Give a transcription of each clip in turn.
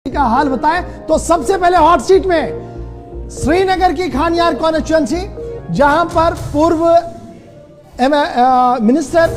का हाल बताएं तो सबसे पहले हॉट सीट में श्रीनगर की खानियार कॉन्स्टिट्यूएंसी, जहां पर पूर्व मिनिस्टर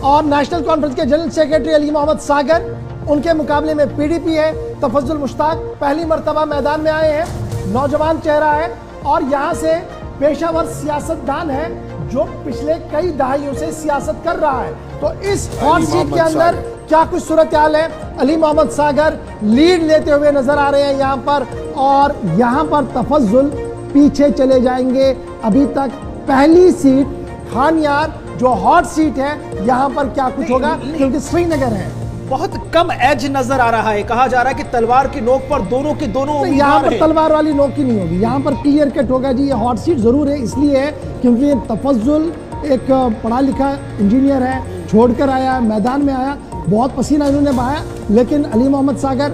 और नेशनल कॉन्फ्रेंस के जनरल सेक्रेटरी अली मोहम्मद सागर, उनके मुकाबले में पीडीपी है तफज्जुल मुश्ताक पहली मर्तबा मैदान में आए हैं। नौजवान चेहरा है और यहां से पेशावर सियासतदान है जो पिछले कई दहाइयों से सियासत कर रहा है। तो इस हॉट सीट के अंदर क्या कुछ सूरत हाल है? अली मोहम्मद सागर लीड लेते हुए नजर आ रहे हैं यहां पर, और यहां पर तफज्जुल पीछे चले जाएंगे। अभी तक पहली सीट खानियार जो हॉट सीट है, यहां पर क्या कुछ होगा क्योंकि श्रीनगर है। बहुत कम एज नजर आ रहा है, कहा जा रहा है कि तलवार की नोक पर दोनों के दोनों यहाँ पर तलवार वाली नोक की नहीं होगी, यहाँ पर क्लियर कट होगा जी। ये हॉट सीट जरूर है, इसलिए है क्योंकि ये तफज्जुल एक पढ़ा लिखा इंजीनियर है, छोड़कर आया, मैदान में आया, बहुत पसीना इन्होंने बहाया, लेकिन अली मोहम्मद सागर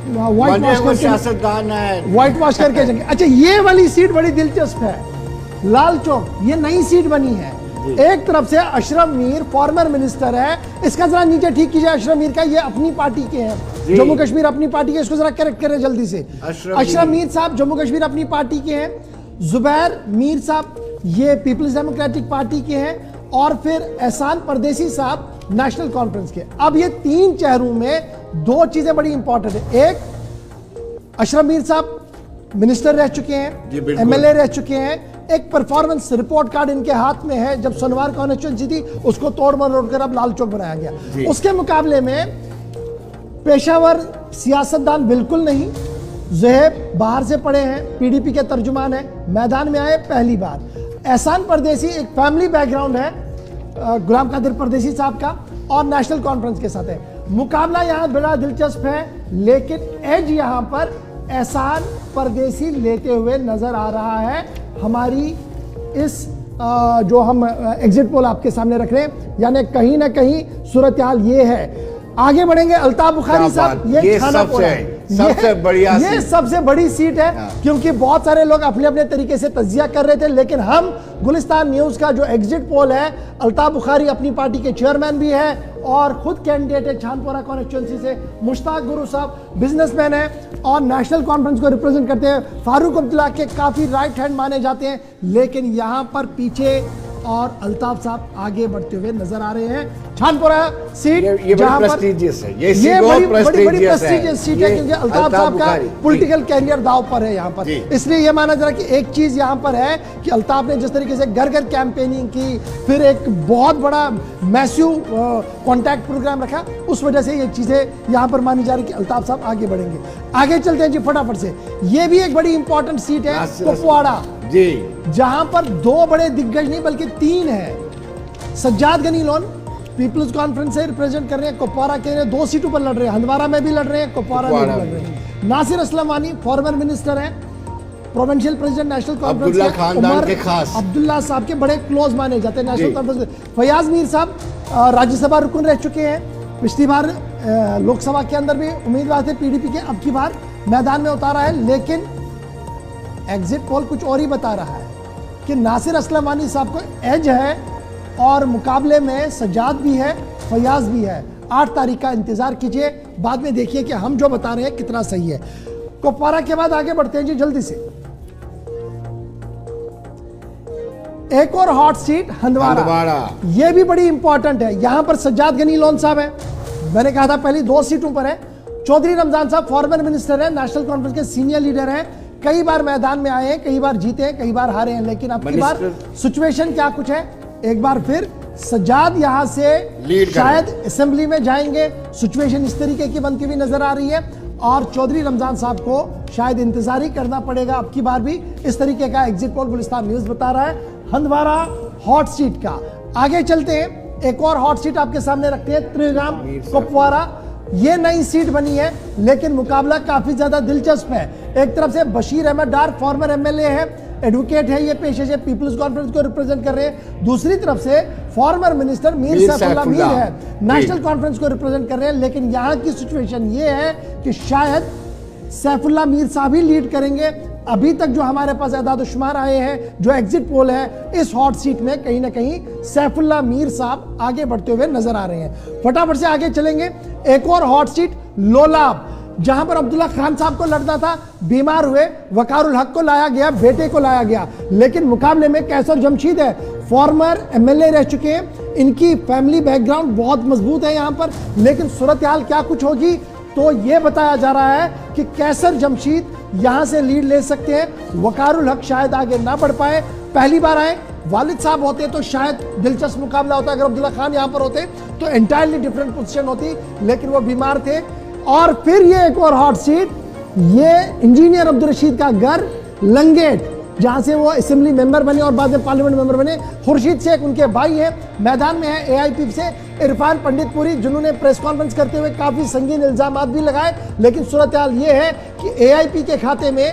व्हाइट वॉश करके अच्छा, ये वाली सीट बड़ी दिलचस्प है। लाल चौक ये नई सीट बनी है। एक तरफ से अशरफ मीर फॉर्मर मिनिस्टर है, इसका जरा नीचे ठीक कीजिए। अशरफ मीर का ये अपनी पार्टी के हैं, जम्मू कश्मीर अपनी पार्टी के, इसको जरा करेक्ट करें जल्दी से। अशरफ मीर साहब जम्मू कश्मीर अपनी पार्टी के हैं, जुबैर मीर साहब ये पीपल्स डेमोक्रेटिक पार्टी के हैं, और फिर एहसान परदेसी साहब नेशनल कॉन्फ्रेंस के। अब ये तीन चेहरों में दो चीजें बड़ी इंपॉर्टेंट है। एक, अशरफ मीर साहब मिनिस्टर रह चुके हैं, एमएलए रह चुके हैं, एक परफॉर्मेंस रिपोर्ट कार्ड इनके हाथ में है। जब सोनवार कॉन्स्टिट्यूएंसी थी उसको तोड़ मरोड़ कर अब लाल चौक बनाया गया। उसके मुकाबले में पेशावर सियासतदान बिल्कुल नहीं, ज़ुहैब बाहर से पढ़े हैं, पीडीपी के तर्जुमान है, मैदान में आए पहली बार। एहसान परदेसी एक फैमिली बैकग्राउंड है गुलाम कादिर परदेसी साहब का, और नेशनल कॉन्फ्रेंस के साथ है। मुकाबला यहाँ बड़ा दिलचस्प है, लेकिन एज यहाँ पर एहसान परदेसी लेते हुए नजर आ रहा है। हमारी इस जो हम एग्जिट पोल आपके सामने रख रहे हैं, यानी कहीं ना कहीं सूरत हाल ये है। आगे बढ़ेंगे। अल्ताफ बुखारी साहब, ये सबसे बड़ी सीट है, क्योंकि बहुत सारे लोग अपने अपने तरीके से तज्जिया कर रहे थे, लेकिन हम गुलिस्तान न्यूज का जो एग्जिट पोल है, अल्ताफ बुखारी अपनी पार्टी के चेयरमैन भी है और खुद कैंडिडेट है छानपोरा कॉन्स्टिट्यूएंसी से। मुश्ताक गुरु साहब बिजनेसमैन है और नेशनल कॉन्फ्रेंस को रिप्रेजेंट करते हैं। फारूक अब्दुल्ला के काफी राइट हैंड माने जाते हैं, लेकिन यहां पर पीछे और अल्ताफ साहब आगे बढ़ते हुए नजर आ रहे हैं। छानपुरा सीट ये जहां पर प्रेस्टीजियस है, ये बड़ी प्रेस्टीजियस सीट है, क्योंकि अल्ताफ साहब का पॉलिटिकल कैरियर दांव पर है यहाँ पर। इसलिए ये माना जा रहा है कि एक चीज यहाँ पर है कि अल्ताफ ने जिस तरीके से घर घर कैंपेनिंग की, फिर एक बहुत बड़ा मैसिव कॉन्टैक्ट प्रोग्राम रखा, उस वजह से ये चीजें यहाँ पर मानी जा रही कि अल्ताफ साहब आगे बढ़ेंगे। आगे चलते हैं जी फटाफट से। ये भी एक बड़ी इंपॉर्टेंट सीट है कुपवाड़ा जी, जहां पर दो बड़े दिग्गज नहीं बल्कि तीन है। सज्जाद गनी लोन पीपल्स कॉन्फ्रेंस से रिप्रेजेंट कर रहे हैं, कुपवाड़ा के दो सीटों पर लड़ रहे हैं, हंदवाड़ा में भी लड़ रहे हैं, कुपवाड़ा में भी लड़ रहे हैं। नासिर असलम वानी फॉर्मर मिनिस्टर हैं, प्रोविंशियल प्रेसिडेंट नेशनल कॉन्फ्रेंस के, खानदान के खास अब्दुल्ला साहब के बड़े क्लोज माने जाते हैं नेशनल कॉन्फ्रेंस। फयाज मीर साहब राज्यसभा रुकन रह चुके हैं, पिछली बार लोकसभा के अंदर भी उम्मीदवार थे पीडीपी के, अब की बार मैदान में उतारा है। लेकिन एग्जिट पोल कुछ और ही बता रहा है कि नासिर असलम वानी साहब को एज है और मुकाबले में सज्जाद भी है, फयाज भी है। 8 तारीख का इंतजार कीजिए, बाद में देखिए कि हम जो बता रहे हैं कितना सही है। कुपवाड़ा के बाद आगे बढ़ते हैं जी जल्दी से। एक और हॉट सीट हंदवाड़ा, यह भी बड़ी इंपॉर्टेंट है। यहां पर सज्जाद गनी लोन साहब है, मैंने कहा था पहली 2 सीटों पर है। चौधरी रमजान साहब फॉर्मर मिनिस्टर है, नेशनल कॉन्फ्रेंस के सीनियर लीडर हैं, कई बार मैदान में आए हैं, कई बार जीते हैं, कई बार हारे हैं, लेकिन अब की बार सिचुएशन क्या कुछ है। एक बार फिर सज्जाद यहां से शायद असेंबली में जाएंगे, सिचुएशन इस तरीके की बनती हुई नजर आ रही है, और चौधरी रमजान साहब को शायद इंतजार ही करना पड़ेगा अब की बार भी। इस तरीके का एग्जिट पोल गुलिस्तान न्यूज बता रहा है हंदवाड़ा हॉट सीट का। आगे चलते हैं, एक और हॉट सीट आपके सामने रखते हैं, त्रिगाम कुपवाड़ा। ये नई सीट बनी है, लेकिन मुकाबला काफी ज्यादा दिलचस्प है। एक तरफ से बशीर अहमद डार फॉर्मर एमएलए है, एडवोकेट है, ये पेशे से पीपल्स कॉन्फ्रेंस को रिप्रेजेंट कर रहे हैं। दूसरी तरफ से फॉर्मर मिनिस्टर मीर सैफुल्लाह मीर है, नेशनल कॉन्फ्रेंस को रिप्रेजेंट कर रहे हैं। लेकिन यहां की सिचुएशन ये है कि शायद सैफुल्लाह मीर साहब ही लीड करेंगे। अभी तक जो हमारे पास एदाद शुमार आए हैं, जो एग्जिट पोल है, इस हॉट सीट में कहीं ना कहीं सैफुल्लाह मीर साहब आगे बढ़ते हुए नजर आ रहे हैं। फटाफट से आगे चलेंगे। एक और हॉट सीट लोलाब, जहां पर अब्दुल्ला खान साहब को लड़ना था, बीमार हुए, वकारुल हक को लाया गया, बेटे को लाया गया, लेकिन मुकाबले में कैसर जमशीद है, फॉर्मर एमएलए रह चुके हैं, इनकी फैमिली बैकग्राउंड बहुत मजबूत है यहां पर, लेकिन सूरत हाल क्या कुछ होगी, तो यह बताया जा रहा है कि कैसर जमशीद यहां से लीड ले सकते हैं, वकारुल हक शायद आगे ना बढ़ पाए, पहली बार आए, वालिद साहब होते तो शायद दिलचस्प मुकाबला होता, अगर अब्दुल्ला खान यहां पर होते तो एंटायरली डिफरेंट पोजीशन होती, लेकिन वो बीमार थे। और फिर ये एक और हॉट सीट, ये इंजीनियर अब्दुल रशीद का घर लंगेट, जहां से वो असेंबली मेंबर बने और बाद में पार्लियामेंट मेंबर बने। खुर्शीद शेख उनके भाई हैं, मैदान में है एआईपी से इरफान पंडितपुरी, जिन्होंने प्रेस कॉन्फ्रेंस करते हुए काफी संगीन इल्जाम भी लगाए, लेकिन सूरत हाल ये है कि एआईपी के खाते में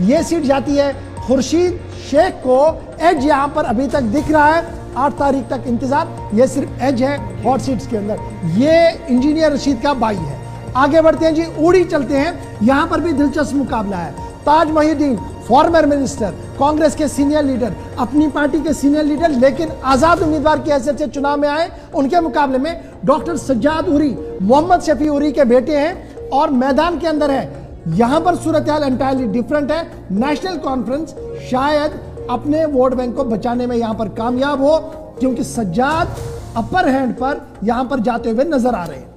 ये सीट जाती है। खुर्शीद शेख को एज यहां पर अभी तक दिख रहा है, 8 तारीख तक इंतजार, ये सिर्फ एज है हॉट सीट्स के अंदर। ये इंजीनियर रशीद का भाई है। आगे बढ़ते हैं जी, उड़ी चलते हैं, यहां पर भी दिलचस्प मुकाबला है। ताज मोहिउद्दीन फॉर्मर मिनिस्टर, कांग्रेस के सीनियर लीडर, अपनी पार्टी के सीनियर लीडर, लेकिन आजाद उम्मीदवार की हैसियत से चुनाव में आए, उनके मुकाबले में डॉक्टर सज्जाद उरी, मोहम्मद शफी उरी के बेटे हैं और मैदान के अंदर है। यहां पर सूरत हाल एंटायरली डिफरेंट है। नेशनल कॉन्फ्रेंस शायद अपने वोट बैंक को बचाने में यहां पर कामयाब हो, क्योंकि सज्जाद अपर हैंड पर यहां पर जाते हुए नजर आ रहे हैं।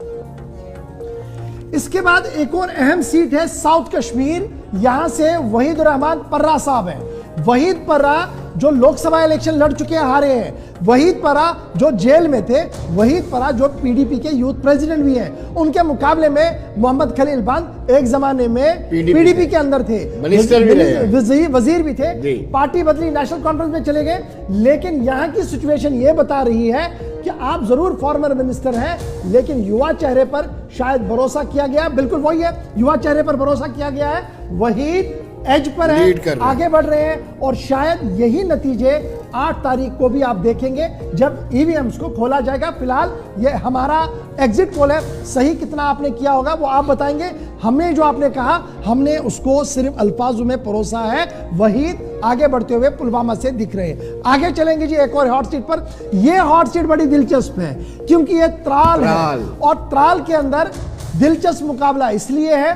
इसके बाद एक और अहम सीट है साउथ कश्मीर, यहां से वहीद रहमान पर्रा साहब हैं। वहीद पर्रा जो लोकसभा इलेक्शन लड़ चुके हैं, हारे हैं। वहीद पर्रा जो जेल में थे, वहीद पर्रा जो पीडीपी के यूथ प्रेसिडेंट भी हैं, उनके मुकाबले में मोहम्मद खलील बांद एक जमाने में पीडीपी के अंदर थे, वजीर भी थे, पार्टी बदली, नेशनल कॉन्फ्रेंस में चले गए। लेकिन यहां की सिचुएशन ये बता रही है कि आप जरूर फॉर्मर मिनिस्टर हैं, लेकिन युवा चेहरे पर शायद भरोसा किया गया, बिल्कुल वही है, युवा चेहरे पर भरोसा किया गया है। वहीद एज पर है, आगे बढ़ रहे हैं, और शायद यही नतीजे 8 तारीख को भी आप देखेंगे जब ईवीएम्स को खोला जाएगा। फिलहाल ये हमारा एग्जिट पोल है, सही कितना आपने किया होगा वो आप बताएंगे। हमने जो आपने कहा, हमने उसको सिर्फ अल्फाजों में परोसा है। वहीद आगे बढ़ते हुए पुलवामा से दिख रहे हैं। आगे चलेंगे जी एक और हॉट सीट पर। यह हॉट सीट बड़ी दिलचस्प है, क्योंकि ये त्राल है, और त्राल के अंदर दिलचस्प मुकाबला इसलिए है,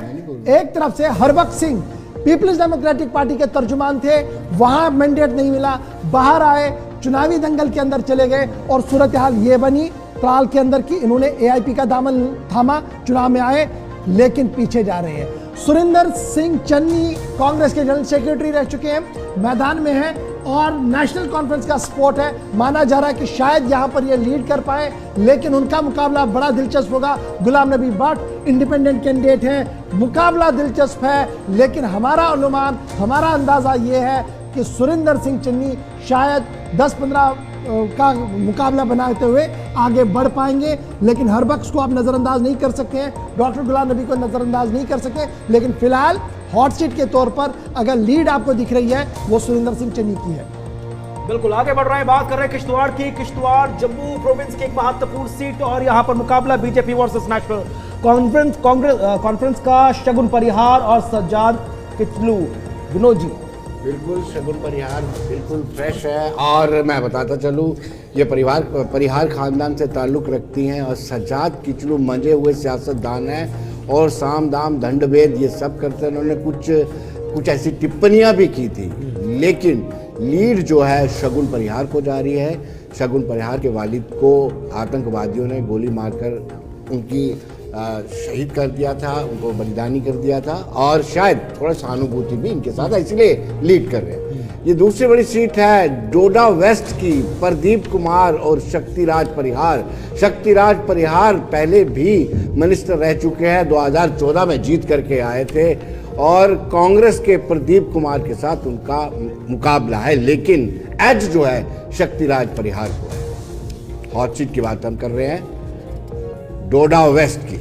एक तरफ से हरबख्श सिंह पीपल्स डेमोक्रेटिक पार्टी के तर्जुमान थे, वहां मैंडेट नहीं मिला, बाहर आए, चुनावी दंगल के अंदर चले गए, और सूरत हाल ये बनी त्राल के अंदर की, इन्होंने एआईपी का दामन थामा, चुनाव में आए, लेकिन पीछे जा रहे हैं। सुरिंदर सिंह चन्नी कांग्रेस के जनरल सेक्रेटरी रह चुके हैं, मैदान में हैं, और नेशनल कॉन्फ्रेंस का सपोर्ट है, माना जा रहा है कि शायद यहां पर ये लीड कर पाए, लेकिन उनका मुकाबला बड़ा दिलचस्प होगा। गुलाम नबी भट्ट इंडिपेंडेंट कैंडिडेट हैं, मुकाबला दिलचस्प है, लेकिन हमारा अनुमान, हमारा अंदाजा ये है कि सुरिंदर सिंह चन्नी शायद 10-15 का मुकाबला बनाते हुए आगे बढ़ पाएंगे, लेकिन हरबख्श को आप नजरअंदाज नहीं कर सकते हैं, डॉक्टर गुलाम नबी को नजरअंदाज नहीं कर सकते, लेकिन फिलहाल हॉट सीट के तौर पर अगर लीड आपको दिख रही है वो सुरिंदर सिंह चन्नी की है। बिल्कुल आगे बढ़ रहे हैं, बात कर रहे हैं किश्तवाड़ की। किश्तवाड़ जम्मू प्रोविंस की एक महत्वपूर्ण सीट, और यहां पर मुकाबला बीजेपी वर्सेस नेशनल कॉन्फ्रेंस का शगुन परिहार और सज्जाद किचलू। विनोद जी, बिल्कुल शगुन परिहार बिल्कुल फ्रेश है, और मैं बताता चलूँ ये परिहार खानदान से ताल्लुक़ रखती हैं, और सज्जाद किचलू मंजे हुए सियासतदान हैं, और साम दाम दंड भेद ये सब करते हैं। उन्होंने कुछ ऐसी टिप्पणियां भी की थी, लेकिन लीड जो है शगुन परिहार को जा रही है। शगुन परिहार के वालिद को आतंकवादियों ने गोली मारकर उनकी शहीद कर दिया था, उनको बलिदानी कर दिया था, और शायद थोड़ा सहानुभूति भी इनके साथ है, इसलिए लीड कर रहे हैं। ये दूसरी बड़ी सीट है डोडा वेस्ट की, प्रदीप कुमार और शक्तिराज परिहार। शक्तिराज परिहार पहले भी मिनिस्टर रह चुके हैं, 2014 में जीत करके आए थे, और कांग्रेस के प्रदीप कुमार के साथ उनका मुकाबला है, लेकिन एज जो है शक्तिराज परिहार को है। हॉट सीट की बात हम कर रहे हैं डोडा वेस्ट की।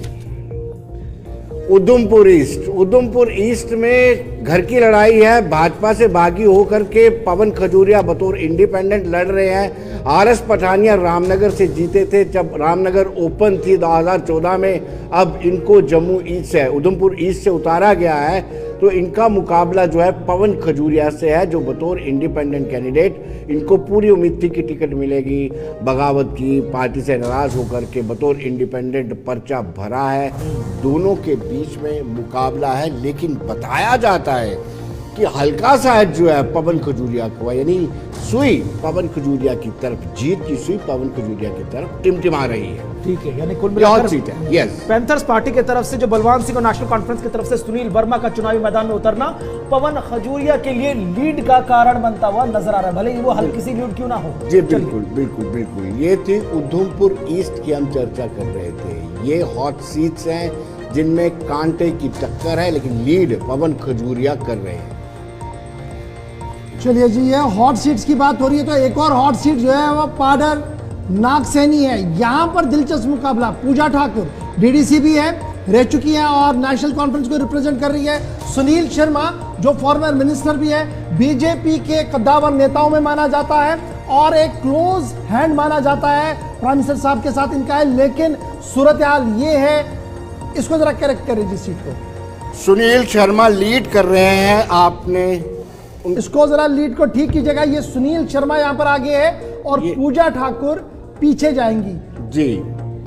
उधमपुर ईस्ट में घर की लड़ाई है। भाजपा से बागी होकर के पवन खजूरिया बतौर इंडिपेंडेंट लड़ रहे हैं। आरएस पठानिया रामनगर से जीते थे जब रामनगर ओपन थी 2014 में, अब इनको जम्मू ईस्ट से, उधमपुर ईस्ट से उतारा गया है। तो इनका मुकाबला जो है पवन खजूरिया से है, जो बतौर इंडिपेंडेंट कैंडिडेट इनको पूरी उम्मीद थी कि टिकट मिलेगी। बगावत की पार्टी से नाराज होकर के बतौर इंडिपेंडेंट पर्चा भरा है। दोनों के बीच में मुकाबला है, लेकिन बताया जाता है कि हल्का सा एज जो है पवन खजूरिया को, यानी सुई पवन खजूरिया की तरफ, जीत की सुई पवन खजूरिया की तरफ टिमटिमा रही है। ठीक है, यानी कुल ये और मिलाकर सीट है। यस, पैंथर्स पार्टी की तरफ से जो बलवान सिंह और नेशनल कॉन्फ्रेंस की तरफ से सुनील वर्मा का चुनावी मैदान में उतरना पवन खजूरिया के लिए लीड का कारण बनता हुआ नजर आ रहा है, भले ही वो हल्की सी लीड क्यों ना हो। जी बिल्कुल बिल्कुल बिल्कुल। ये थी उधमपुर ईस्ट की हम चर्चा कर रहे थे। ये हॉट सीट्स हैं जिनमें कांटे की टक्कर है, लेकिन लीड पवन खजूरिया कर रहे हैं। चलिए जी, ये हॉट सीट्स की बात हो रही है तो एक और हॉट सीट जो है वो पाडर नागसैनी है। यहां पर दिलचस्प मुकाबला। पूजा ठाकुर डीडीसी भी है, रह चुकी है और नेशनल कॉन्फ्रेंस को रिप्रेजेंट कर रही है। सुनील शर्मा जो फॉर्मर मिनिस्टर भी है, बीजेपी के कद्दावर नेताओं में माना जाता है और एक क्लोज हैंड माना जाता है प्राइम मिनिस्टर साहब के साथ इनका है। लेकिन सूरत हाल ये है, इसको जरा करेक्ट करें जिस सीट को। सुनील शर्मा लीड कर रहे हैं, आपने इसको जरा लीड को ठीक कीजिएगा। ये सुनील शर्मा यहां पर आगे है और पूजा ठाकुर पीछे जाएंगी। जी,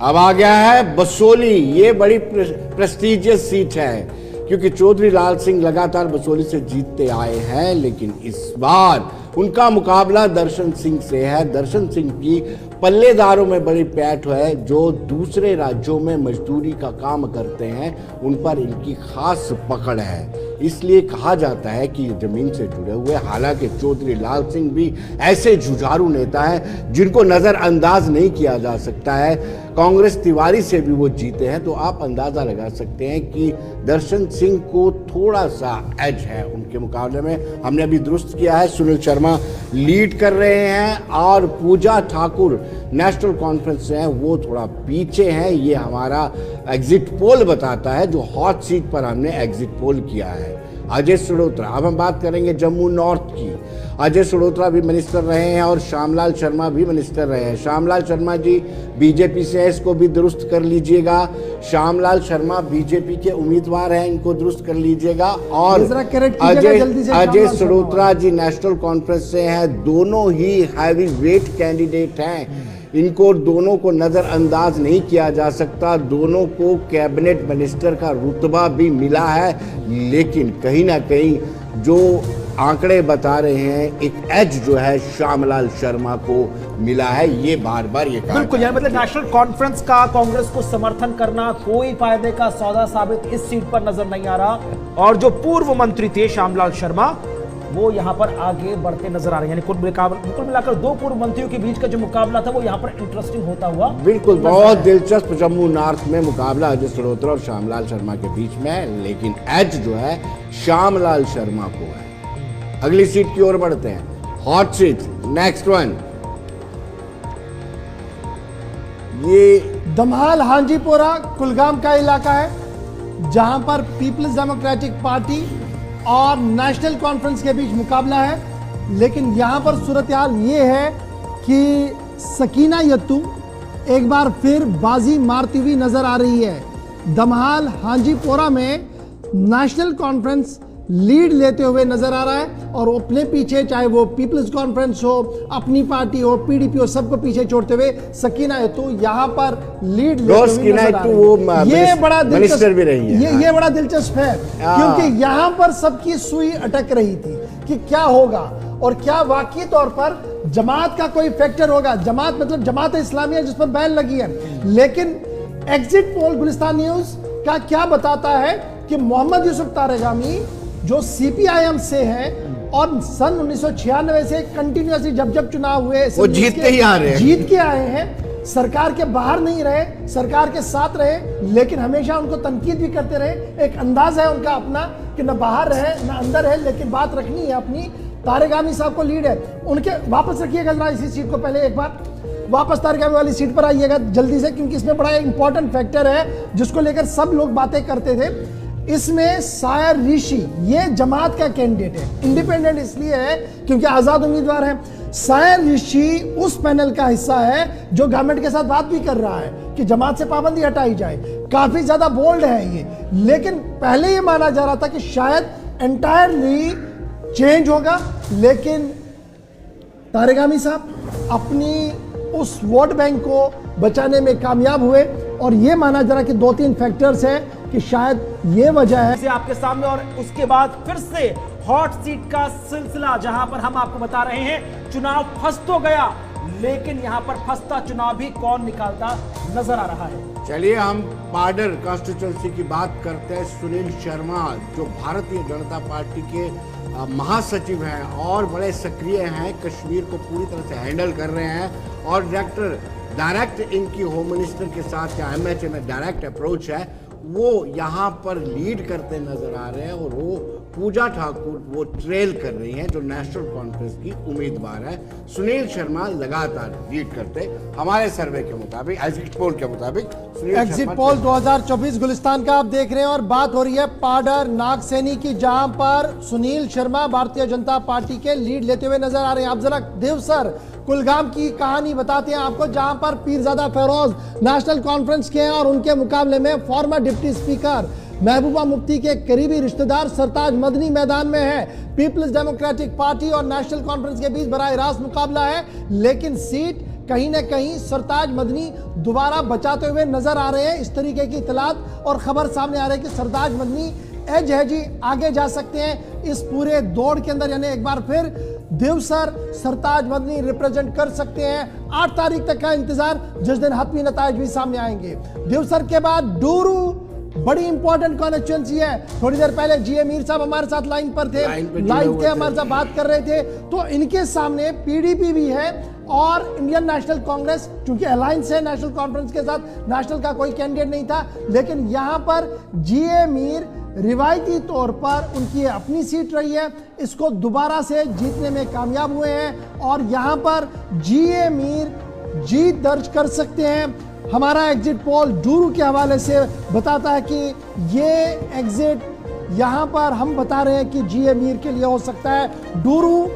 अब आ गया है बसोली। ये बड़ी प्रेस्टिजियस सीट है क्योंकि चौधरी लाल सिंह लगातार बसोली से जीतते आए हैं, लेकिन इस बार उनका मुकाबला दर्शन सिंह से है। दर्शन सिंह की पल्लेदारों में बड़ी पैठ है, जो दूसरे राज्यों में मजदूरी का काम करते हैं, उन पर इनकी खास पकड़ है। इसलिए कहा जाता है कि जमीन से जुड़े हुए, हालांकि चौधरी लाल सिंह भी ऐसे जुझारू नेता हैं जिनको नजरअंदाज नहीं किया जा सकता है। कांग्रेस तिवारी से भी वो जीते हैं, तो आप अंदाजा लगा सकते हैं कि दर्शन सिंह को थोड़ा सा एज है उनके मुकाबले में। हमने अभी दुरुस्त किया है, सुनील शर्मा लीड कर रहे हैं और पूजा ठाकुर नेशनल कॉन्फ्रेंस से हैं, वो थोड़ा पीछे हैं। ये हमारा एग्जिट पोल बताता है, जो हॉट सीट पर हमने एग्जिट पोल किया है। अजय सड़ोत्रा, अब हम बात करेंगे जम्मू नॉर्थ की। अजय सड़ोत्रा भी मिनिस्टर रहे हैं और श्यामलाल शर्मा भी मिनिस्टर रहे हैं। श्यामलाल शर्मा जी बीजेपी से है, इसको भी दुरुस्त कर लीजिएगा। श्यामलाल शर्मा बीजेपी के उम्मीदवार हैं, इनको दुरुस्त कर लीजिएगा। और अजय सड़ोत्रा जी नेशनल कॉन्फ्रेंस से हैं, दोनों ही हैवी वेट कैंडिडेट हैं। इनको दोनों को नज़रअंदाज नहीं किया जा सकता। दोनों को कैबिनेट मिनिस्टर का रुतबा भी मिला है, लेकिन कहीं ना कहीं जो आंकड़े बता रहे हैं, एक एज जो है श्यामलाल शर्मा को मिला है। ये बार बार ये कहा बिल्कुल, यानी मतलब नेशनल कॉन्फ्रेंस का कांग्रेस को समर्थन करना कोई फायदे का सौदा साबित इस सीट पर नजर नहीं आ रहा। और जो पूर्व मंत्री थे श्यामलाल शर्मा, वो यहां पर आगे बढ़ते नजर आ रहे हैं। यानी कुल मिलाकर दो पूर्व मंत्रियों के बीच का जो मुकाबला था वो यहां पर इंटरेस्टिंग होता हुआ बिल्कुल बहुत दिलचस्प जम्मू नॉर्थ में मुकाबला अजय सड़ोत्रा और श्यामलाल शर्मा के बीच में है, लेकिन एज जो है श्यामलाल शर्मा को है। अगली सीट की ओर बढ़ते हैं, हॉट सीट नेक्स्ट वन। ये दमहाल हांजीपोरा कुलगाम का इलाका है, जहां पर पीपल्स डेमोक्रेटिक पार्टी और नेशनल कॉन्फ्रेंस के बीच मुकाबला है। लेकिन यहां पर सूरत हाल ये है कि सकीना यत्तू एक बार फिर बाजी मारती हुई नजर आ रही है। दमहाल हांजीपोरा में नेशनल कॉन्फ्रेंस लीड लेते हुए नजर आ रहा है और अपने पीछे, चाहे वो पीपल्स कॉन्फ्रेंस हो, अपनी पार्टी हो, पीडीपी हो, सबको पीछे छोड़ते हुए सकीना यत्तू यहाँ पर लीड लेते हुए नजर आ रही है। ये बड़ा दिलचस्प भी रही है। ये बड़ा दिलचस्प है क्योंकि यहाँ पर सबकी सुई अटक रही थी कि क्या होगा और क्या वाकई तौर पर जमात का कोई फैक्टर होगा। जमात मतलब जमात इस्लामिया जिस पर बैन लगी है। लेकिन एग्जिट पोल गुलिस्तान न्यूज का क्या बताता है कि मोहम्मद यूसुफ तारगामी जो सीपीआईएम से है और सन 1996 से कंटिन्यूअसली जब चुनाव हुए वो जीतते ही आ रहे हैं, जीत के आए हैं। सरकार के बाहर नहीं रहे, सरकार के साथ रहे, लेकिन हमेशा उनको तनकीद भी करते रहे। एक अंदाज है उनका अपना कि न बाहर रहे न अंदर है, लेकिन बात रखनी है अपनी। तारगामी साहब को लीड है उनके। वापस रखिएगा जरा इसी सीट को, पहले एक बार वापस तारगामी वाली सीट पर आइएगा जल्दी से, क्योंकि इसमें बड़ा इंपॉर्टेंट फैक्टर है जिसको लेकर सब लोग बातें करते थे। इसमें सायर ऋषि ये जमात का कैंडिडेट है, इंडिपेंडेंट इसलिए है क्योंकि आजाद उम्मीदवार है। सायर ऋषि उस पैनल का हिस्सा है जो गवर्नमेंट के साथ बात भी कर रहा है कि जमात से पाबंदी हटाई जाए। काफी ज्यादा बोल्ड है ये, लेकिन पहले ये माना जा रहा था कि शायद एंटायरली चेंज होगा। लेकिन तारिक आमी साहब अपनी उस वोट बैंक को बचाने में कामयाब हुए और ये माना जरा कि 2-3 फैक्टर्स है कि शायद ये वजह है से आपके सामने। और उसके बाद फिर से हॉट सीट का सिलसिला, जहां पर हम आपको बता रहे हैं चुनाव फंस तो गया, लेकिन यहां पर फंसता चुनाव भी कौन निकालता नजर आ रहा है। चलिए हम पाडर कॉन्स्टिट्यूंसी की बात करते हैं। सुनील शर्मा जो भारतीय जनता पार्टी के महासचिव हैं और बड़े सक्रिय हैं, कश्मीर को पूरी तरह से हैंडल कर रहे हैं और डायरेक्ट इनकी होम मिनिस्टर के साथ या एमएचए में डायरेक्ट अप्रोच है, वो यहाँ पर लीड करते नजर आ रहे हैं और वो पूजा ठाकुर वो ट्रेल कर रही हैं जो नेशनल कॉन्फ्रेंस की उम्मीदवार है। सुनील शर्मा लगातार लीड करते, हमारे सर्वे के मुताबिक, एग्जिट पोल के मुताबिक एग्जिट पोल 2024 गुलिस्तान का आप देख रहे हैं और बात हो रही है पाडर नागसैनी की, जहां पर सुनील शर्मा भारतीय जनता पार्टी के लीड लेते हुए नजर आ रहे हैं। आप जरा देवसर कुलगाम की कहानी बताते हैं आपको, जहां पर पीरजादा फेरोज नेशनल कॉन्फ्रेंस के हैं और उनके मुकाबले में farmer deputy speaker Mehbooba Mufti के करीबी रिश्तेदार सरताज मदनी मैदान में है। पीपल्स डेमोक्रेटिक पार्टी और नेशनल कॉन्फ्रेंस के बीच बराह रास्त मुकाबला है, लेकिन सीट कहीं ना कहीं सरताज मदनी दोबारा बचाते हुए नजर आ रहे हैं। इस तरीके की इतलात और खबर सामने आ रही है कि सरताज मदनी एज है जी आगे जा सकते हैं इस पूरे दौड़ के अंदर, यानी एक बार फिर देवसर सरताज मदनी रिप्रेजेंट कर सकते हैं। 8 तारीख तक का इंतजार, जिस दिन हतमी नताइज भी सामने आएंगे। देवसर के बाद डूरू बड़ी इंपॉर्टेंट कॉन्स्टिट्यूंसी है। थोड़ी देर पहले जी मीर साहब हमारे साथ लाइन पर थे, लाइव थे, हमारे साथ बात कर रहे थे। तो इनके सामने पीडीपी भी है और इंडियन नेशनल कांग्रेस, चूंकि अलायंस है नेशनल कॉन्फ्रेंस के साथ, नेशनल का कोई कैंडिडेट नहीं था, लेकिन यहां पर जी मीर रिवायती तौर पर उनकी अपनी सीट रही है, इसको दोबारा से जीतने में कामयाब हुए हैं और यहां पर जी मीर जीत दर्ज कर सकते हैं। हमारा एग्जिट पोल डूरू के हवाले से बताता है कि ये एग्जिट यहां पर हम बता रहे हैं कि जी मीर के लिए हो सकता है। डूरू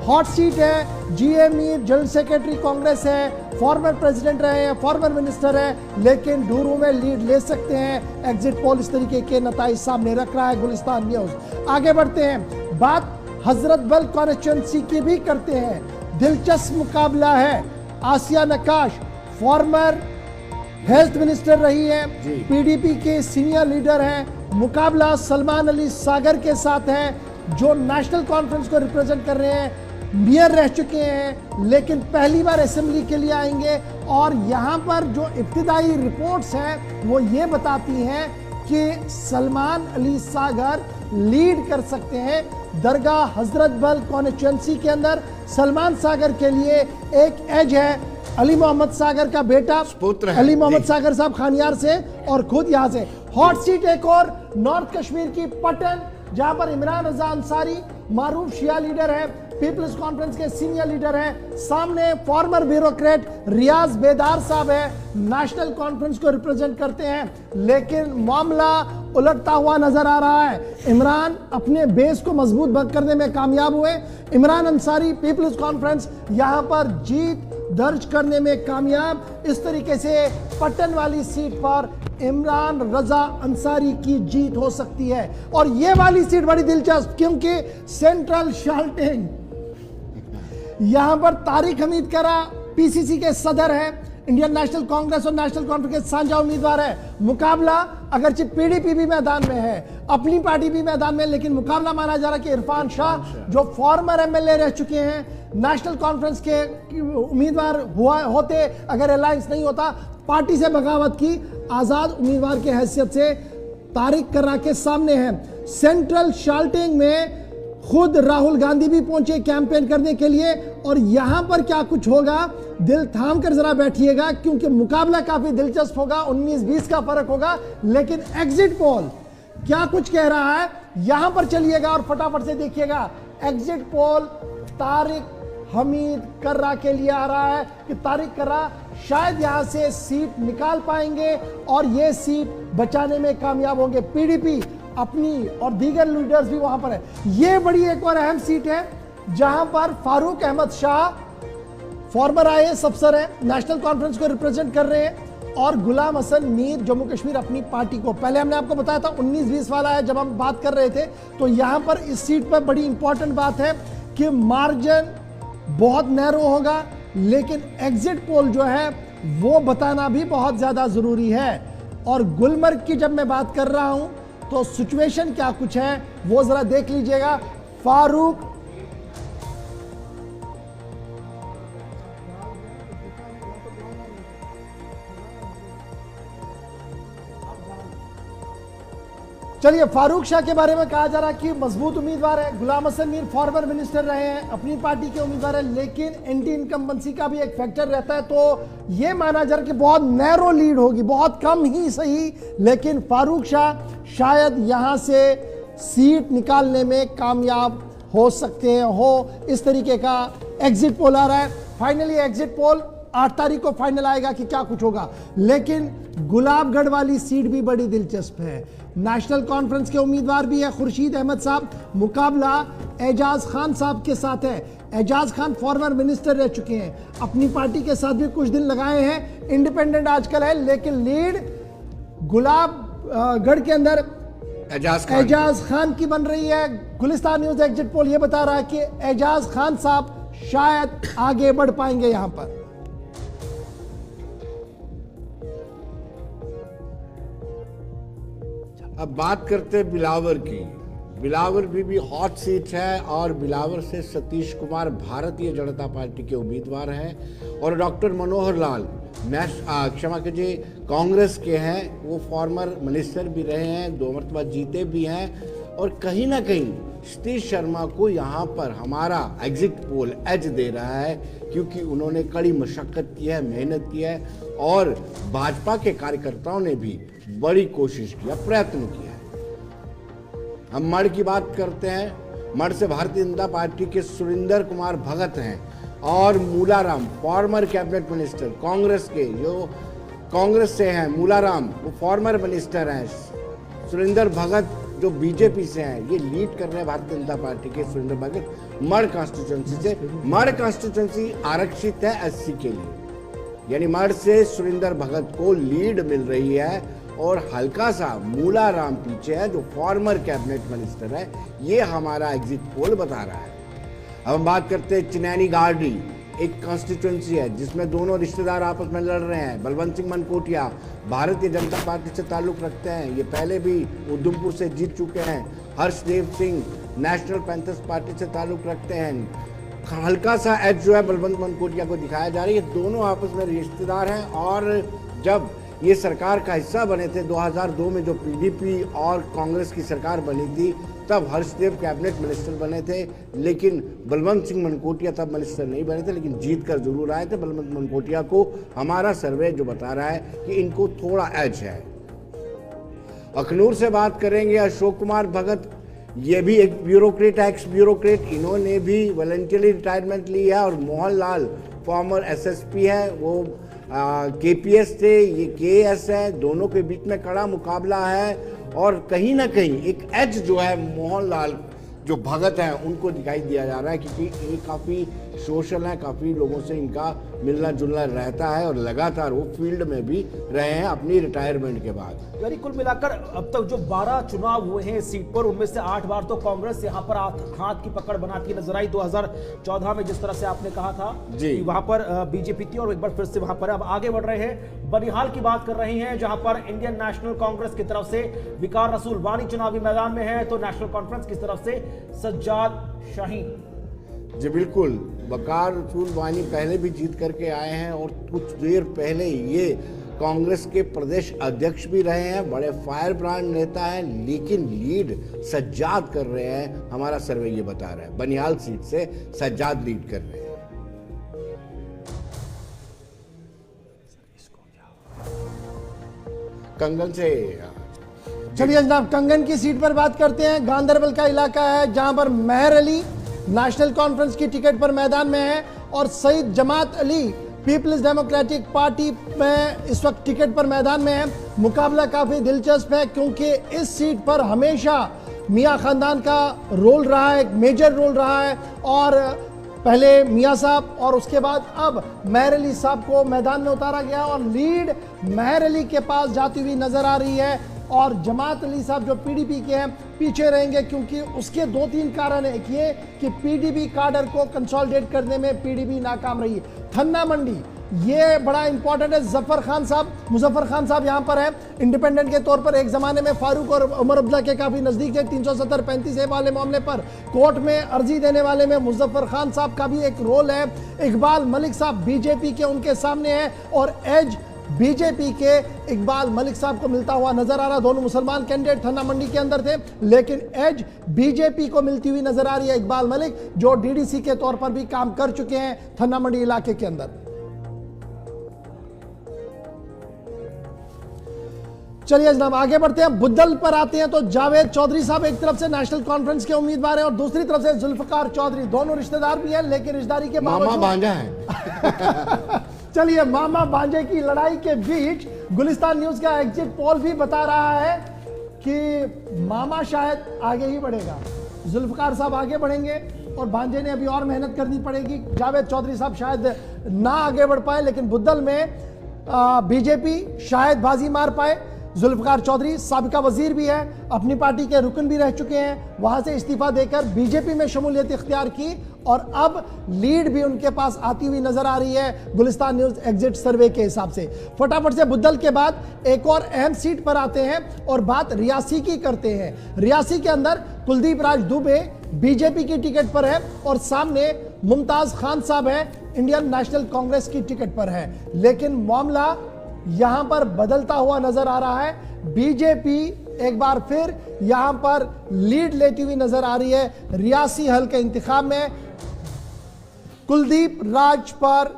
हॉट सीट है, जी मीर जनरल सेक्रेटरी कांग्रेस है, फॉर्मर प्रेसिडेंट रहे हैं, फॉर्मर मिनिस्टर है, लेकिन डूरू में लीड ले सकते हैं। एग्जिट पोल इस तरीके के नताइज सामने रख रहा है गुलिस्तान न्यूज। आगे बढ़ते हैं, बात हजरत बल कॉन्स्टिट्यूंसी की भी करते हैं। दिलचस्प मुकाबला है। आसिया नक्काश फॉर्मर हेल्थ मिनिस्टर रही है, पीडीपी के सीनियर लीडर हैं। मुकाबला सलमान अली सागर के साथ है जो नेशनल कॉन्फ्रेंस को रिप्रेजेंट कर रहे हैं, मेयर रह चुके हैं लेकिन पहली बार असेंबली के लिए आएंगे। और यहाँ पर जो इब्तिदाई रिपोर्ट्स हैं वो ये बताती हैं कि सलमान अली सागर लीड कर सकते हैं। दरगाह हजरत बल कॉन्स्टिट्यूंसी के अंदर सलमान सागर के लिए एक एज है। अली मोहम्मद सागर का बेटा पुत्र है अली मोहम्मद सागर साहब खानियार से और खुद यहाँ से। हॉट सीट एक और नॉर्थ कश्मीर की पटन, जहां पर इमरान रजा अंसारी मारूफ शिया लीडर है, पीपल्स कॉन्फ्रेंस के सीनियर लीडर हैं। सामने फॉर्मर ब्यूरोक्रेट रियाज बेदार साहब है, नेशनल कॉन्फ्रेंस को रिप्रेजेंट करते हैं, लेकिन मामला उलटता हुआ नजर आ रहा है। इमरान अपने बेस को मजबूत करने में कामयाब हुए। इमरान अंसारी पीपल्स कॉन्फ्रेंस यहां पर जीत दर्ज करने में कामयाब। इस तरीके से पटन वाली सीट पर इमरान रजा अंसारी की जीत हो सकती है। और ये वाली सीट बड़ी दिलचस्प, क्योंकि सेंट्रल शाल्टिंग यहां पर तारिक हमीद करा पीसीसी के सदर है, इंडियन नेशनल कांग्रेस और नेशनल कॉन्फ्रेंस के साझा उम्मीदवार है। मुकाबला अगरचे पीडीपी भी मैदान में है, अपनी पार्टी भी मैदान में, लेकिन मुकाबला माना जा रहा है कि इरफान शाह जो फॉर्मर एमएलए रह चुके हैं, नेशनल कॉन्फ्रेंस के उम्मीदवार होते अगर अलायंस नहीं होता, पार्टी से बगावत की आजाद उम्मीदवार के हैसियत से तारिक कर्रा के सामने है। सेंट्रल शाल्टिंग में खुद राहुल गांधी भी पहुंचे कैंपेन करने के लिए और यहां पर क्या कुछ होगा दिल थाम कर जरा बैठिएगा, क्योंकि मुकाबला काफी दिलचस्प होगा। 19-20 का फर्क होगा, लेकिन एग्जिट पोल क्या कुछ कह रहा है यहां पर चलिएगा और फटाफट से देखिएगा। एग्जिट पोल तारिक हमीद कर्रा के लिए आ रहा है कि तारिक कर्रा शायद यहां से सीट निकाल पाएंगे और ये सीट बचाने में कामयाब होंगे। पीडीपी अपनी और दीगर लीडर्स भी वहां पर है। ये बड़ी एक और अहम सीट है जहां पर फारूक अहमद शाह फॉर्मर आईएएस अफसर है, नेशनल कॉन्फ्रेंस को रिप्रेजेंट कर रहे हैं, और गुलाम हसन मीर जम्मू कश्मीर अपनी पार्टी को, पहले हमने आपको बताया था 19-20 वाला है जब हम बात कर रहे थे, तो यहां पर इस सीट पर बड़ी इंपॉर्टेंट बात है कि मार्जिन बहुत नैरो होगा, लेकिन एग्जिट पोल जो है वो बताना भी बहुत ज्यादा जरूरी है। और गुलमर्ग की जब मैं बात कर रहा हूं तो सिचुएशन क्या कुछ है वो जरा देख लीजिएगा। फारूक चलिए, फारूक शाह के बारे में कहा जा रहा है कि मजबूत उम्मीदवार है। गुलाम हसन मीर फॉर्मर मिनिस्टर रहे हैं, अपनी पार्टी के उम्मीदवार है, लेकिन एंटी इनकम्बेंसी का भी एक फैक्टर रहता है, तो ये माना जा रहा है कि बहुत नैरो लीड होगी, बहुत कम ही सही, लेकिन फारूक शाह शायद यहां से सीट निकालने में कामयाब हो सकते हैं। इस तरीके का एग्जिट पोल आ रहा है। फाइनली एग्जिट पोल 8 तारीख को फाइनल आएगा कि क्या कुछ होगा, लेकिन गुलाबगढ़ वाली सीट भी बड़ी दिलचस्प है। नेशनल कॉन्फ्रेंस के उम्मीदवार भी है खुर्शीद अहमद साहब, मुकाबला एजाज खान साहब के साथ है। एजाज खान फॉर्मर मिनिस्टर रह चुके हैं, अपनी पार्टी के साथ भी कुछ दिन लगाए हैं, इंडिपेंडेंट आजकल है, लेकिन लीड गुलाबगढ़ के अंदर एजाज खान की बन रही है। गुलिस्तान न्यूज एग्जिट पोल ये बता रहा है कि एजाज खान साहब शायद आगे बढ़ पाएंगे यहां पर। अब बात करते हैं बिलावर की। बिलावर भी हॉट सीट है और बिलावर से सतीश कुमार भारतीय जनता पार्टी के उम्मीदवार हैं और डॉक्टर मनोहर लाल क्षमा कीजिए कांग्रेस के हैं, वो फॉर्मर मिनिस्टर भी रहे हैं, 2 मरतबा जीते भी हैं और कहीं ना कहीं सतीश शर्मा को यहाँ पर हमारा एग्जिट पोल एज दे रहा है क्योंकि उन्होंने कड़ी मशक्कत की है, मेहनत की है और भाजपा के कार्यकर्ताओं ने भी बड़ी कोशिश किया, प्रयत्न किया है। हम मढ़ की बात करते हैं। मढ़ से भारतीय जनता पार्टी के सुरेंद्र कुमार भगत हैं और Mularam former cabinet minister Congress के, जो कांग्रेस से हैं मूलाराम वो फॉर्मर मिनिस्टर हैं। सुरेंद्र भगत जो बीजेपी से हैं ये लीड कर रहे हैं भारतीय जनता पार्टी के। सुरेंद्र भगत मढ़ कॉन्स्टिट्यूंसी से, मढ़ कॉन्स्टिट्यूंसी आरक्षित है एससी के लिए, यानी मढ़ से सुरेंद्र भगत को लीड मिल रही है और हल्का सा मूलाराम पीछे है जो फॉर्मर कैबिनेट मिनिस्टर है। ये हमारा एग्जिट पोल बता रहा है। अब हम बात करते हैं चिनैनी गार्डी, एक कॉन्स्टिट्यूंसी है जिसमें दोनों रिश्तेदार आपस में लड़ रहे हैं। बलवंत सिंह मनकोटिया भारतीय जनता पार्टी से ताल्लुक रखते हैं, ये पहले भी उधमपुर से जीत चुके हैं। Harshdev Singh national panthers party से ताल्लुक रखते हैं। हल्का सा एज जो है बलवंत मनकोटिया को दिखाया जा रहा है। ये दोनों आपस में रिश्तेदार हैं और जब ये सरकार का हिस्सा बने थे 2002 में जो पीडीपी और कांग्रेस की सरकार बनी थी तब हर्षदेव कैबिनेट मिनिस्टर बने थे, लेकिन बलवंत सिंह मनकोटिया तब मिनिस्टर नहीं बने थे, लेकिन जीत कर जरूर आए थे। बलवंत मनकोटिया को हमारा सर्वे जो बता रहा है कि इनको थोड़ा एज है। अखनूर से बात करेंगे, अशोक कुमार भगत, ये भी एक ब्यूरोक्रेट, एक्स ब्यूरोक्रेट, इन्होंने भी वॉलंटियरली रिटायरमेंट ली है और मोहन लाल फॉर्मर एसएसपी है, वो केपीएस थे, ये केएस है, दोनों के बीच में कड़ा मुकाबला है और कहीं ना कहीं एक एज जो है मोहन लाल जो भगत हैं उनको दिखाई दिया जा रहा है क्योंकि ये काफ़ी सोशल है, काफ़ी लोगों से इनका मिलना जुलना रहता है और लगातार वो फील्ड में भी रहे हैं अपनी रिटायरमेंट के बाद। यानी कुल मिलाकर अब तक जो 12 चुनाव हुए हैं इस सीट पर, उनमें से 8 बार तो कांग्रेस यहाँ पर हाथ की पकड़ बनाती नजर आई। 2014 में जिस तरह से आपने कहा था कि वहां पर बीजेपी थी और एक बार फिर से वहां पर अब आगे बढ़ रहे हैं। बनिहाल की बात कर रहे हैं जहां पर इंडियन नेशनल कांग्रेस की तरफ से विकार रसूल वानी चुनावी मैदान में है, तो नेशनल कॉन्फ्रेंस की तरफ से सज्जाद शाहीन। जी बिल्कुल, वकार रसूल वानी पहले भी जीत करके आए हैं और कुछ देर पहले ये कांग्रेस के प्रदेश अध्यक्ष भी रहे हैं, बड़े फायर ब्रांड नेता हैं, लेकिन लीड सज्जाद कर रहे हैं। हमारा सर्वे ये बता रहा है बनिहाल सीट से सज्जाद लीड कर रहे हैं। कंगन से चलिए जनाब, कंगन की सीट पर बात करते हैं। गांधरबल का इलाका है जहां पर मेहर अली नेशनल कॉन्फ्रेंस की टिकट पर मैदान में है और सईद जमात अली पीपल्स डेमोक्रेटिक पार्टी में इस वक्त टिकट पर मैदान में है। मुकाबला काफी दिलचस्प है क्योंकि इस सीट पर हमेशा मियां खानदान का रोल रहा है, एक मेजर रोल रहा है और पहले मियां साहब और उसके बाद अब मेहर अली साहब को मैदान में उतारा गया और लीड मेहर अली के पास जाती हुई नजर आ रही है और जमात अली साहब जो पीडीपी के हैं पीछे रहेंगे, क्योंकि उसके 2-3 कारण है। एक ये कि पीडीपी काडर को कंसोलिडेट करने में पीडीपी नाकाम रही है। थन्ना मंडी ये बड़ा इंपॉर्टेंट है। जफर खान साहब, मुजफ्फर खान साहब यहाँ पर है इंडिपेंडेंट के तौर पर। एक जमाने में फारूक और उमर अब्दुल्ला के काफी नजदीक थे। 370-35 वाले मामले पर कोर्ट में अर्जी देने वाले में मुजफ्फर खान साहब का भी एक रोल है। इकबाल मलिक साहब बीजेपी के उनके सामने है और एज बीजेपी के इकबाल मलिक साहब को मिलता हुआ नजर आ रहा। दोनों मुसलमान कैंडिडेट थन्ना मंडी के अंदर थे, लेकिन एज बीजेपी को मिलती हुई नजर आ रही है। इकबाल मलिक जो डीडीसी के तौर पर भी काम कर चुके हैं थन्ना मंडी इलाके के अंदर। चलिए जनाब आगे बढ़ते हैं, बुद्धल पर आते हैं। तो जावेद चौधरी साहब एक तरफ से नेशनल कॉन्फ्रेंस के उम्मीदवार हैं और दूसरी तरफ से जुल्फकार चौधरी, दोनों रिश्तेदार भी हैं, लेकिन रिश्तेदारी के मामा भांजा है। चलिए मामा भांजे की लड़ाई के बीच गुलिस्तान न्यूज का एग्जिट पोल भी बता रहा है कि मामा शायद आगे ही बढ़ेगा, जुल्फकार साहब आगे बढ़ेंगे और भांजे ने अभी और मेहनत करनी पड़ेगी। जावेद चौधरी साहब शायद ना आगे बढ़ पाए, लेकिन बुद्धल में बीजेपी शायद बाजी मार पाए। जुल्फकार चौधरी साबिका वजीर भी है, अपनी पार्टी के रुकन भी रह चुके हैं, वहां से इस्तीफा देकर बीजेपी में शमूलियत इख्तियार की और अब लीड भी उनके पास आती हुई नजर आ रही है गुलिस्तान न्यूज एग्जिट सर्वे के हिसाब से। फटाफट से बुद्धल के बाद एक और अहम सीट पर आते हैं और बात रियासी की करते हैं। रियासी के अंदर कुलदीप राज दुबे बीजेपी की टिकट पर है और सामने मुमताज खान साहब है इंडियन नेशनल कांग्रेस की टिकट पर है, लेकिन मामला यहां पर बदलता हुआ नजर आ रहा है। बीजेपी एक बार फिर यहां पर लीड लेती हुई नजर आ रही है। रियासी हल्के इंतखाब में कुलदीप राज पर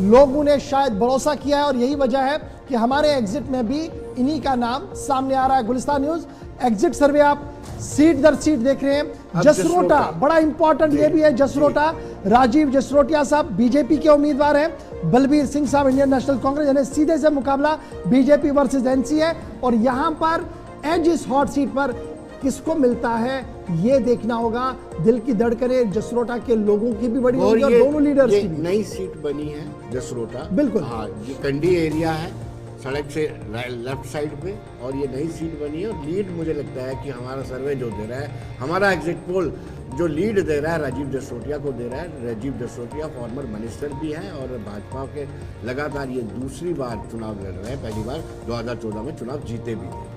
लोगों ने शायद भरोसा किया है और यही वजह है कि हमारे एग्जिट में भी इन्हीं का नाम सामने आ रहा है। गुलिस्तान न्यूज एग्जिट सर्वे आप सीट दर सीट देख रहे हैं। जसरोटा बड़ा इंपॉर्टेंट ये भी है, जसरोटा राजीव जसरोटिया साहब बीजेपी के उम्मीदवार हैं, बलबीर सिंह साहब इंडियन नेशनल कांग्रेस, यानी सीधे से मुकाबला बीजेपी वर्सेस एनसी है और यहां पर एज इस हॉट सीट पर किसको मिलता है ये देखना होगा। दिल की धड़कनें जसरोटा के लोगों की भी बड़ी होगी और दोनों लीडर्स की भी। नई सीट बनी है जसरोटा, बिल्कुल हाँ, ये कंडी एरिया है सड़क से लेफ्ट साइड पे और ये नई सीट बनी है और लीड मुझे लगता है कि हमारा सर्वे जो दे रहा है, हमारा एग्जिट पोल जो लीड दे रहा है राजीव जसरोटिया को दे रहा है। राजीव जसरोटिया फॉर्मर मिनिस्टर भी हैं और भाजपा के लगातार ये दूसरी बार चुनाव लड़ रहे हैं, पहली बार 2014 में चुनाव जीते भी थे।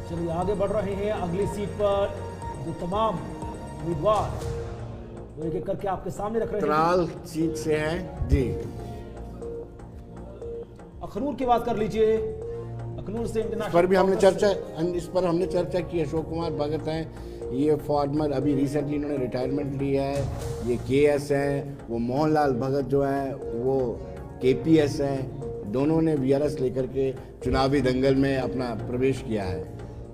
चलिए आगे बढ़ रहे हैं अगली सीट पर जो तमाम उम्मीदवार वो एक एक करके आपके सामने रख रहे हैं। त्राल सीट से हैं जी, अखनूर की बात कर लीजिए। अखनूर से इंटरनेशनल पर भी हमने चर्चा की। अशोक कुमार भगत हैं, ये फॉर्मर अभी रिसेंटली इन्होंने रिटायरमेंट लिया है। ये केएस हैं, वो मोहनलाल भगत जो है वो केपीएस हैं। दोनों ने वीआरएस लेकर के चुनावी दंगल में अपना प्रवेश किया है।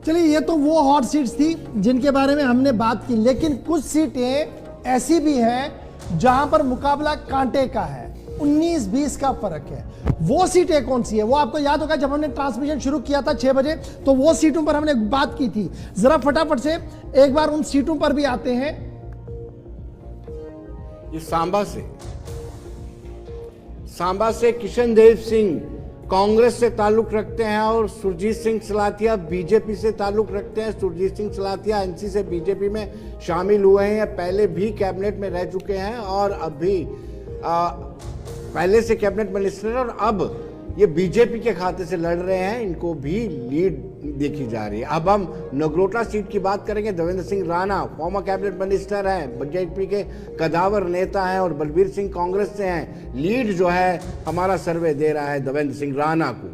चलिए ये तो वो हॉट सीट्स थी जिनके बारे में हमने बात की, लेकिन कुछ सीटें ऐसी भी हैं जहां पर मुकाबला कांटे का है, 19-20 का फर्क है। वो सीटें कौन सी है वो आपको याद होगा, जब हमने ट्रांसमिशन शुरू किया था 6 बजे तो वो सीटों पर हमने बात की थी। जरा फटाफट से एक बार उन सीटों पर भी आते हैं। ये सांबा से किशन देव सिंह कांग्रेस से ताल्लुक रखते हैं और सुरजीत सिंह सलाथिया बीजेपी से ताल्लुक रखते हैं। सुरजीत सिंह सलाथिया एनसी से बीजेपी में शामिल हुए हैं, पहले भी कैबिनेट में रह चुके हैं और अभी पहले से कैबिनेट मिनिस्टर और अब ये बीजेपी के खाते से लड़ रहे हैं। इनको भी लीड देखी जा रही है। अब हम नगरोटा सीट की बात करेंगे। Devendra Singh Rana farmer cabinet minister हैं, बीजेपी के कदावर नेता हैं और बलबीर सिंह कांग्रेस से हैं। लीड जो है हमारा सर्वे दे रहा है देवेंद्र सिंह राणा को।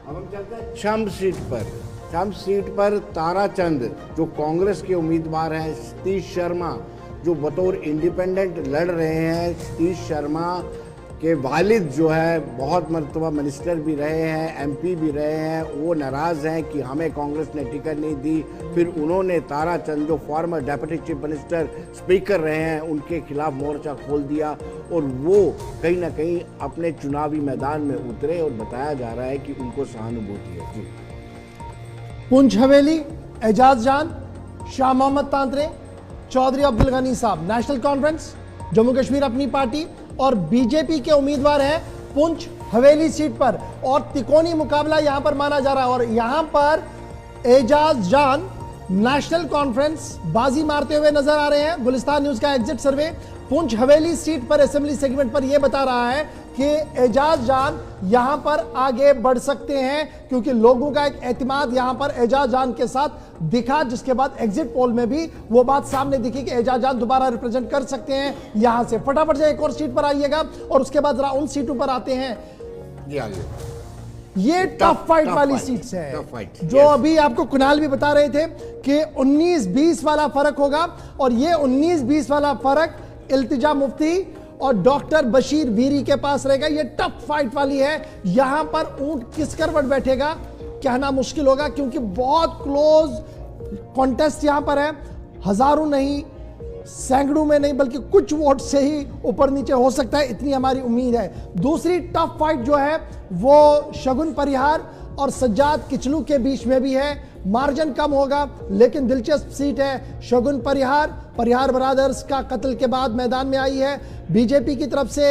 अब हम चलते हैं छम्ब सीट पर ताराचंद जो कांग्रेस के उम्मीदवार हैं, सतीश शर्मा जो बतौर इंडिपेंडेंट लड़ रहे हैं। सतीश शर्मा के वालिद जो है बहुत मरतबा मिनिस्टर भी रहे हैं, एमपी भी रहे हैं, वो नाराज़ हैं कि हमें कांग्रेस ने टिकट नहीं दी। फिर उन्होंने ताराचंद जो farmer deputy chief minister speaker रहे हैं उनके खिलाफ मोर्चा खोल दिया और वो कहीं ना कहीं अपने चुनावी मैदान में उतरे और बताया जा रहा है कि उनको सहानुभूति है। जी, पुंछ हवेली, एजाज जान, शाह मोहम्मद तांत्रे, चौधरी अब्दुल गनी साहब, नेशनल कॉन्फ्रेंस, जम्मू कश्मीर अपनी पार्टी और बीजेपी के उम्मीदवार हैं पुंछ हवेली सीट पर और तिकोनी मुकाबला यहां पर माना जा रहा है। और यहां पर एजाज जान नेशनल कॉन्फ्रेंस बाजी मारते हुए नजर आ रहे हैं। गुलिस्तान न्यूज का एग्जिट सर्वे पुंछ हवेली सीट पर असेंबली सेगमेंट पर यह बता रहा है कि एजाज जान यहां पर आगे बढ़ सकते हैं क्योंकि लोगों का एक एतमाद यहां पर एजाज जान के साथ दिखा, जिसके बाद एग्जिट पोल में भी वो बात सामने दिखी कि एजाज जान दोबारा रिप्रेजेंट कर सकते हैं यहां से। फटाफट से एक और सीट पर आइएगा और उसके बाद जरा उन सीटों पर आते हैं। जी आइए। ये टफ फाइट वाली सीट्स है जो अभी आपको कुणाल भी बता रहे थे कि 19-20 वाला फर्क होगा और ये 19-20 वाला फर्क इल्तिजा मुफ्ती और डॉक्टर बशीर वीरी के पास रहेगा। ये टफ फाइट वाली है। यहां पर ऊंट किस करवट बैठेगा कहना मुश्किल होगा क्योंकि बहुत क्लोज कॉन्टेस्ट यहां पर है। हजारों नहीं, सैकड़ों में नहीं, बल्कि कुछ वोट से ही ऊपर नीचे हो सकता है, इतनी हमारी उम्मीद है। दूसरी टफ फाइट जो है वो शगुन परिहार और सज्जाद किचलू के बीच में भी है। मार्जिन कम होगा लेकिन दिलचस्प सीट है शगुन परिहार ब्रदर्स का कत्ल के बाद मैदान में आई है। बीजेपी की तरफ से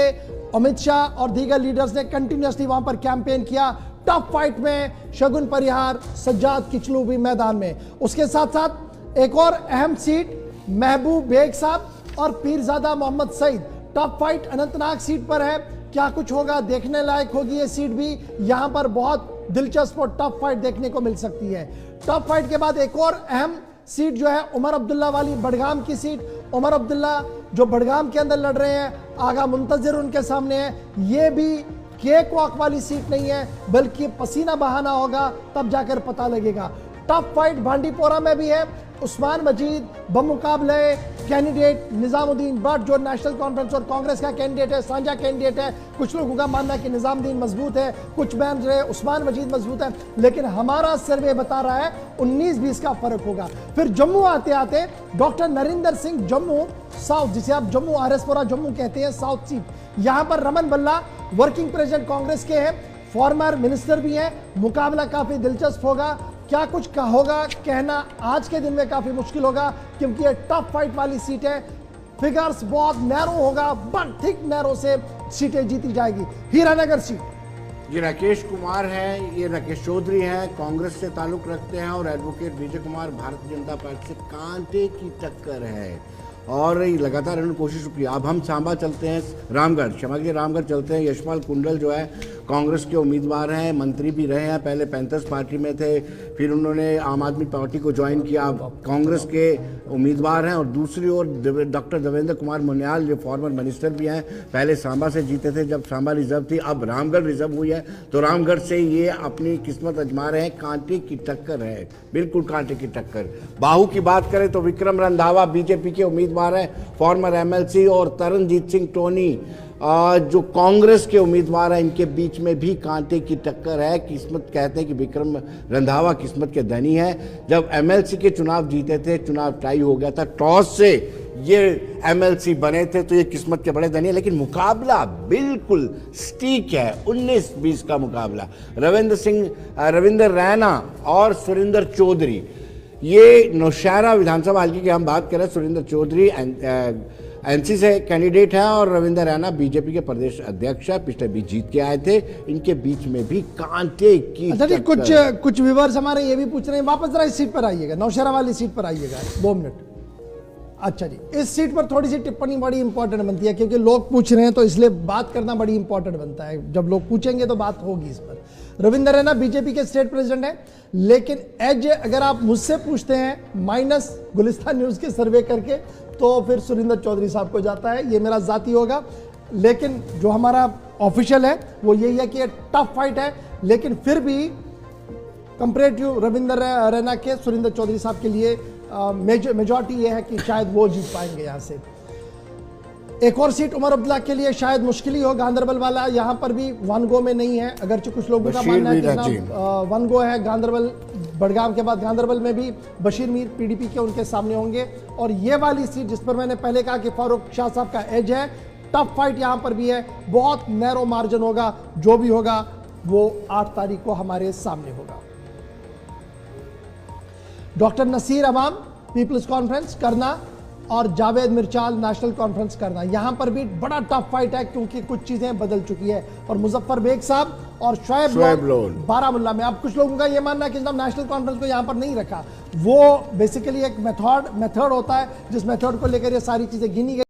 अमित शाह और दीगर लीडर्स ने कंटिन्यूसली वहां पर कैंपेन किया। टफ फाइट में शगुन परिहार, सज्जाद किचलू भी मैदान में। उसके साथ साथ एक और अहम सीट महबूब बेग साहब और Peerzada Mohammad Sayeed. Tough fight Anantnag seat पर है। क्या कुछ होगा, देखने लायक होगी ये सीट भी। यहां पर बहुत दिलचस्प और टफ फाइट देखने को मिल सकती है। टफ फाइट के बाद एक और अहम सीट जो है उमर अब्दुल्ला वाली, बडगाम की सीट। उमर अब्दुल्ला जो बडगाम के अंदर लड़ रहे हैं, आगा मुंतजिर उनके सामने है। ये भी केक वॉक वाली सीट नहीं है बल्कि पसीना बहाना होगा तब जाकर पता लगेगा। टफ फाइट बांडीपोरा में भी है। उस्मान मजीद बमुकाबले कैंडिडेट निजामुद्दीन भट्ट जो नेशनल कॉन्फ्रेंस और कांग्रेस का कैंडिडेट है, साझा कैंडिडेट है। कुछ लोगों का मानना है कि निजामुद्दीन मजबूत है, कुछ बयान रहे उस्मान मजीद मजबूत है, लेकिन हमारा सर्वे बता रहा है 19-20 का फर्क होगा। फिर जम्मू आते आते डॉक्टर नरिंदर सिंह जम्मू साउथ, जिसे आप जम्मू आरएसपुरा जम्मू कहते हैं, साउथ सीट। यहां पर रमन बल्ला वर्किंग प्रेसिडेंट कांग्रेस के हैं, फॉर्मर मिनिस्टर भी हैं। मुकाबला काफी दिलचस्प होगा। क्या कुछ होगा कहना आज के दिन में काफी मुश्किल होगा क्योंकि ये टफ फाइट वाली सीट है। फिगर्स बहुत नैरो होगा, बट थिक नैरो से सीटें जीती जाएगी। हीरानगर सीट ये राकेश कुमार हैं, ये राकेश चौधरी हैं, कांग्रेस से ताल्लुक रखते हैं और एडवोकेट विजय कुमार भारतीय जनता पार्टी से कांटे की टक्कर है और लगातार इन्होंने कोशिश की। अब हम सांबा चलते हैं, रामगढ़ चलते हैं। यशपाल कुंडल जो है कांग्रेस के उम्मीदवार हैं, मंत्री भी रहे हैं, पहले पैंथर्स पार्टी में थे, फिर उन्होंने आम आदमी पार्टी को ज्वाइन किया, अब कांग्रेस के उम्मीदवार हैं। और दूसरी ओर डॉक्टर देवेंद्र कुमार मुनियाल जो फॉर्मर मिनिस्टर भी हैं, पहले सांबा से जीते थे जब सांबा रिजर्व थी, अब रामगढ़ रिजर्व हुई है, तो रामगढ़ से ये अपनी किस्मत आजमा रहे हैं। कांटे की टक्कर है, बिल्कुल कांटे की टक्कर। बाहू की बात करें तो विक्रम रंधावा बीजेपी के उम्मीदवार हैं, फॉर्मर एमएलसी, और तरनजीत सिंह टोनी जो कांग्रेस के उम्मीदवार हैं, इनके बीच में भी कांटे की टक्कर है। किस्मत कहते हैं कि विक्रम रंधावा किस्मत के धनी है। जब एमएलसी के चुनाव जीते थे, चुनाव टाई हो गया था, टॉस से ये एमएलसी बने थे, तो ये किस्मत के बड़े धनी है। लेकिन मुकाबला बिल्कुल स्टीक है, 19-20 का मुकाबला। रविंदर रैना और सुरेंद्र चौधरी, ये नौशहरा विधानसभा हल्के की हम बात करें, सुरेंद्र चौधरी एनसी से कैंडिडेट है और रविंदर रैना बीजेपी के प्रदेश अध्यक्ष है, पिछले बीच जीत के आए थे। इनके बीच में भी कांटे की कुछ व्यूअर्स हमारे ये भी पूछ रहे हैं, वापस जरा इस सीट पर आइएगा, नौशहरा वाली सीट पर आइएगा 2 मिनट। अच्छा जी, इस सीट पर थोड़ी सी टिप्पणी बड़ी इंपॉर्टेंट बनती है क्योंकि लोग पूछ रहे हैं तो इसलिए बात करना बड़ी इंपॉर्टेंट बनता है। जब लोग पूछेंगे तो बात होगी इस पर। रविंदर रैना बीजेपी के स्टेट प्रेसिडेंट है, लेकिन एज अगर आप मुझसे पूछते हैं माइनस गुलिस्तान न्यूज के सर्वे करके, तो फिर सुरेंद्र चौधरी साहब को जाता है। ये मेरा जाती होगा, लेकिन जो हमारा ऑफिशियल है वो यही है कि ये टफ फाइट है, लेकिन फिर भी कंपेरेटिव रविंदर रैना के सुरेंद्र चौधरी साहब के लिए मेजॉरिटी ये है कि शायद वो जीत पाएंगे यहाँ से। एक और सीट उमर अब्दुल्ला के लिए शायद मुश्किल ही हो, गांधरबल वाला यहाँ पर भी वन गो में नहीं है, अगरचे कुछ लोगों का बशीर मानना है मीर कि नजीम। जनाब वन गो है। गांधरबल बड़गाम के बाद गांधरबल में भी बशीर मीर पीडीपी के उनके सामने होंगे। और ये वाली सीट जिस पर मैंने पहले कहा कि फारूक शाह साहब का एज है, टफ फाइट यहाँ पर भी है, बहुत नैरो मार्जिन होगा, जो भी होगा वो 8 तारीख को हमारे सामने होगा। डॉक्टर नसीर अवाम पीपल्स कॉन्फ्रेंस करना और जावेद मिर्चाल नेशनल कॉन्फ्रेंस करना, यहां पर भी बड़ा टफ फाइट है क्योंकि कुछ चीजें बदल चुकी है। और मुजफ्फर बेग साहब और शोएब लोन बारामुल्ला में, अब कुछ लोगों का यह मानना है कि जनाब नेशनल कॉन्फ्रेंस को यहां पर नहीं रखा, वो बेसिकली एक मेथड होता है जिस मेथड को लेकर ये सारी चीजें गिनी गई।